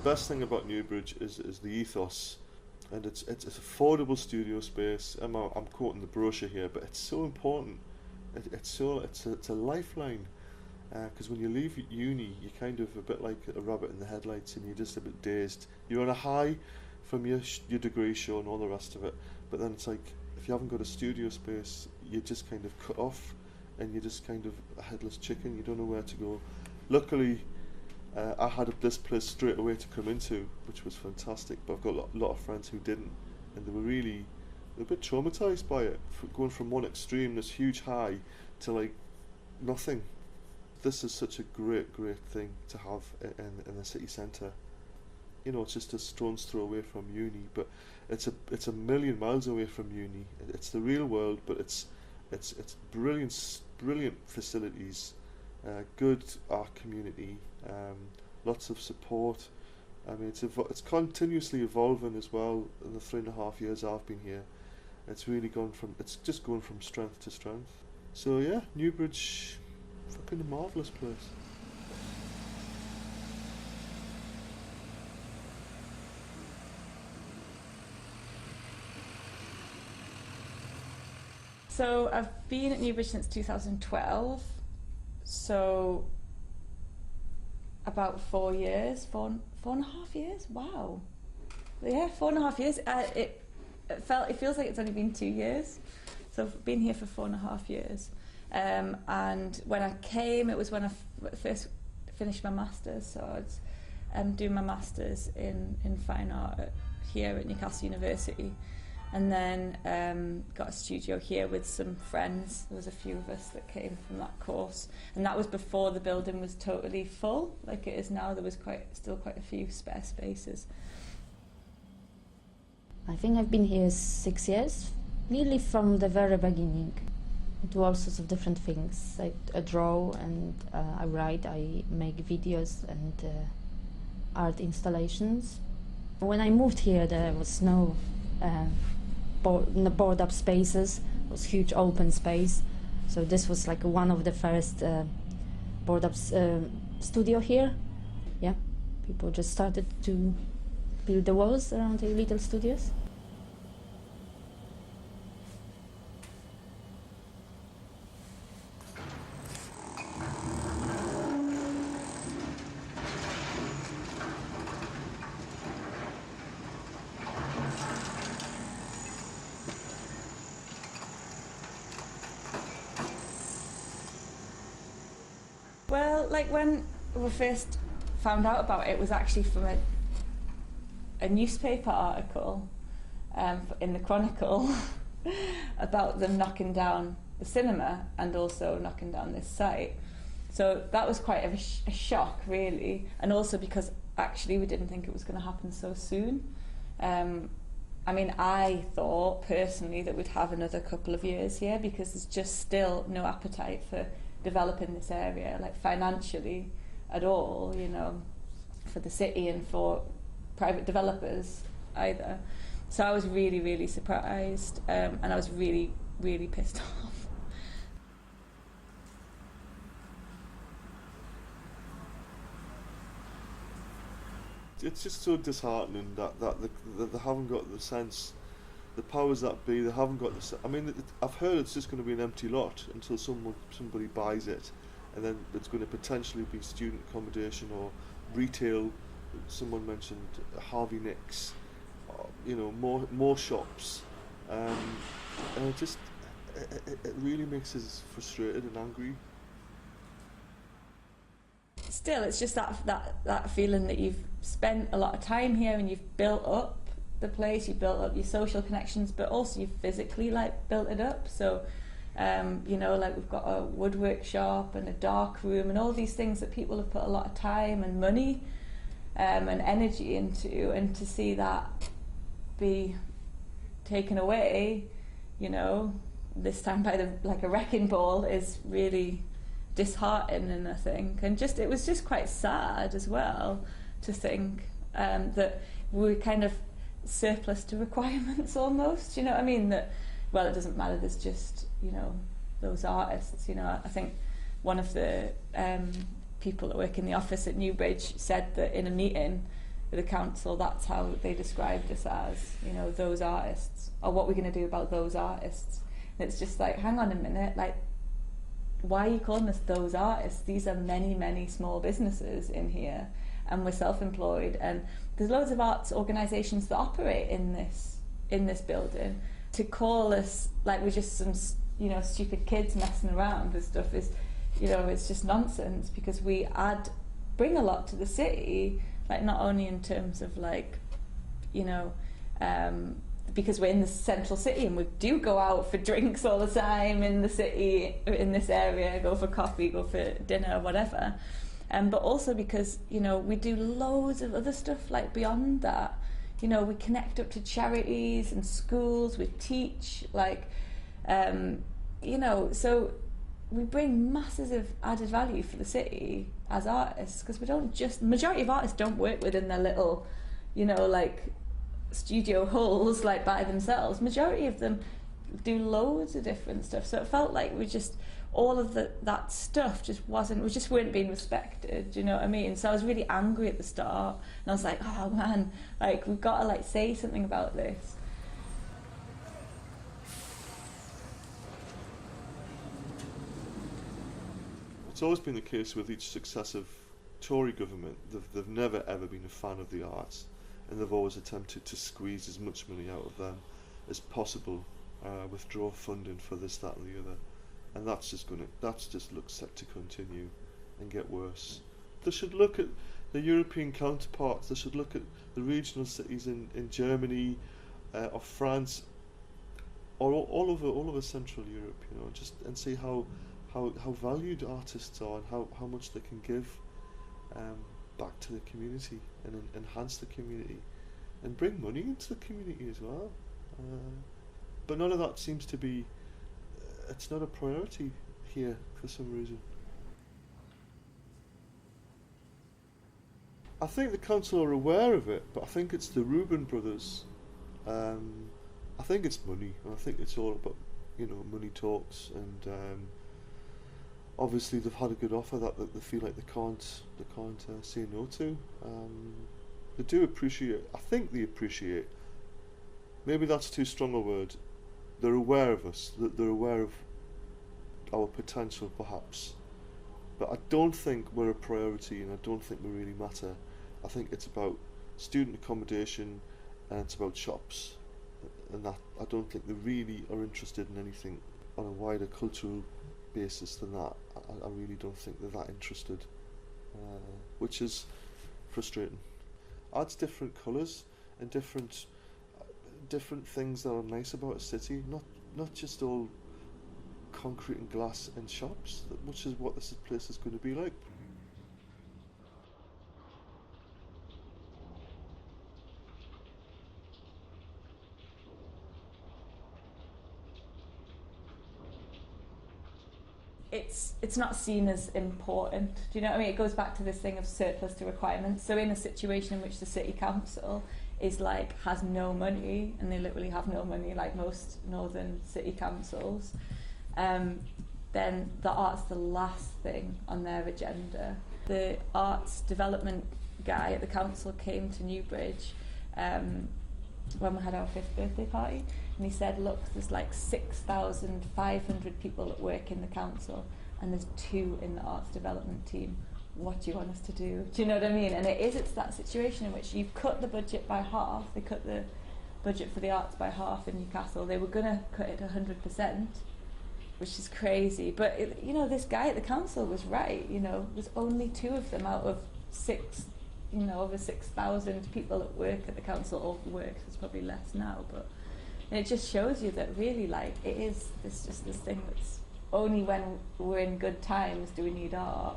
best thing about NewBridge is the ethos, and it's affordable studio space. I'm quoting the brochure here, but it's so important. It's a lifeline, because when you leave uni, you're kind of a bit like a rabbit in the headlights, and you're just a bit dazed. You're on a high from your degree show and all the rest of it, but then it's like if you haven't got a studio space, you're just kind of cut off, and you're just kind of a headless chicken. You don't know where to go. Luckily, I had this place straight away to come into, which was fantastic, but I've got a lot of friends who didn't, and they were a bit traumatised by it, going from one extreme, this huge high, to like nothing. This is such a great thing to have in the city centre. You know, it's just a stone's throw away from uni, but it's a million miles away from uni. It's the real world, but it's brilliant facilities, good art community, lots of support. I mean, it's continuously evolving as well. In the 3.5 years I've been here, it's just going from strength to strength. So yeah, NewBridge, fucking a marvellous place. So I've been at NewBridge since 2012, so about 4 years, four and a half years. Wow, yeah, 4.5 years. It feels like it's only been 2 years. So I've been here for 4.5 years. And when I came, it was when I first finished my masters. So I was doing my masters in fine art here at Newcastle University. And then got a studio here with some friends. There was a few of us that came from that course, and that was before the building was totally full like it is now. There was still quite a few spare spaces. I think I've been here 6 years, nearly from the very beginning. I do all sorts of different things. I draw and I write, I make videos and art installations. When I moved here, there was no board up spaces. It was huge open space, so this was like one of the first board up studio here. Yeah, people just started to build the walls around the little studios. Well, like when we first found out about it, it was actually from a newspaper article in the Chronicle about them knocking down the cinema and also knocking down this site. So that was quite a shock, really, and also because actually we didn't think it was going to happen so soon. I mean, I thought personally that we'd have another couple of years here because there's just still no appetite for developing this area, like financially at all, you know, for the city and for private developers either. So I was really surprised, and I was really pissed off. It's just so disheartening that they haven't got the sense, the powers that be, they haven't got the I mean, I've heard it's just going to be an empty lot until somebody buys it, and then it's going to potentially be student accommodation or retail. Someone mentioned Harvey Nicks, you know, more shops, and it really makes us frustrated and angry. Still, it's just that feeling that you've spent a lot of time here and you've built up the place, you've built up your social connections, but also you've physically like built it up. So you know, like we've got a woodwork shop and a dark room and all these things that people have put a lot of time and money and energy into, and to see that be taken away, you know, this time by a wrecking ball is really disheartening, I think. And it was just quite sad as well to think that we were kind of surplus to requirements almost, you know what I mean? That, well, it doesn't matter, there's just, you know, those artists, you know. I think one of the people that work in the office at NewBridge said that in a meeting with the council, that's how they described us as, you know, those artists, or what we're going to do about those artists. And it's just like, hang on a minute, like, why are you calling us those artists? These are many, many small businesses in here, and we're self-employed, and there's loads of arts organisations that operate in this building. To call us like we're just some, you know, stupid kids messing around with stuff is, you know, it's just nonsense, because we bring a lot to the city, like not only in terms of like, you know, because we're in the central city and we do go out for drinks all the time in the city, in this area, go for coffee, go for dinner, whatever. But also because, you know, we do loads of other stuff like beyond that. You know, we connect up to charities and schools, we teach, like, you know, so we bring masses of added value for the city as artists, because we don't just, majority of artists don't work within their little, you know, like, studio halls, like, by themselves. Majority of them do loads of different stuff, so it felt like we just, all of that stuff just wasn't, we just weren't being respected, you know what I mean? So I was really angry at the start, and I was like, oh man, like, we've got to, like, say something about this. It's always been the case with each successive Tory government. They've never ever been a fan of the arts, and they've always attempted to squeeze as much money out of them as possible, withdraw funding for this, that and the other. And that's just looks set to continue and get worse. They should look at the European counterparts. They should look at the regional cities in Germany, or France, or all over Central Europe, you know, just and see how valued artists are, and how much they can give back to the community and enhance the community and bring money into the community as well. But none of that seems to be. It's not a priority here for some reason. I think the council are aware of it, but I think it's the Rubin brothers. I think it's money, and I think it's all about, you know, money talks, and obviously they've had a good offer that they feel like they can't say no to. They do appreciate. I think they appreciate. Maybe that's too strong a word. They're aware of us. They're aware of our potential, perhaps. But I don't think we're a priority, and I don't think we really matter. I think it's about student accommodation, and it's about shops, and that I don't think they really are interested in anything on a wider cultural basis than that. I really don't think they're that interested, which is frustrating. Adds different colours and different things that are nice about a city, not just all concrete and glass and shops, which is what this place is going to be like. It's not seen as important. Do you know what I mean? It goes back to this thing of surplus to requirements. So in a situation in which the city council is like, has no money, and they literally have no money, like most northern city councils, then the art's the last thing on their agenda. The arts development guy at the council came to Newbridge when we had our 5th birthday party, and he said, look, there's like 6,500 people that work in the council, and there's 2 in the arts development team. What do you want us to do? Do you know what I mean? And it's that situation in which you've cut the budget by half. They cut the budget for the arts by half in Newcastle. They were going to cut it 100%, which is crazy. But, you know, this guy at the council was right. You know, there's only 2 of them out of 6, you know, over 6,000 people that work at the council, or work, there's probably less now. But and it just shows you that really, like, it is this thing that's only when we're in good times do we need art.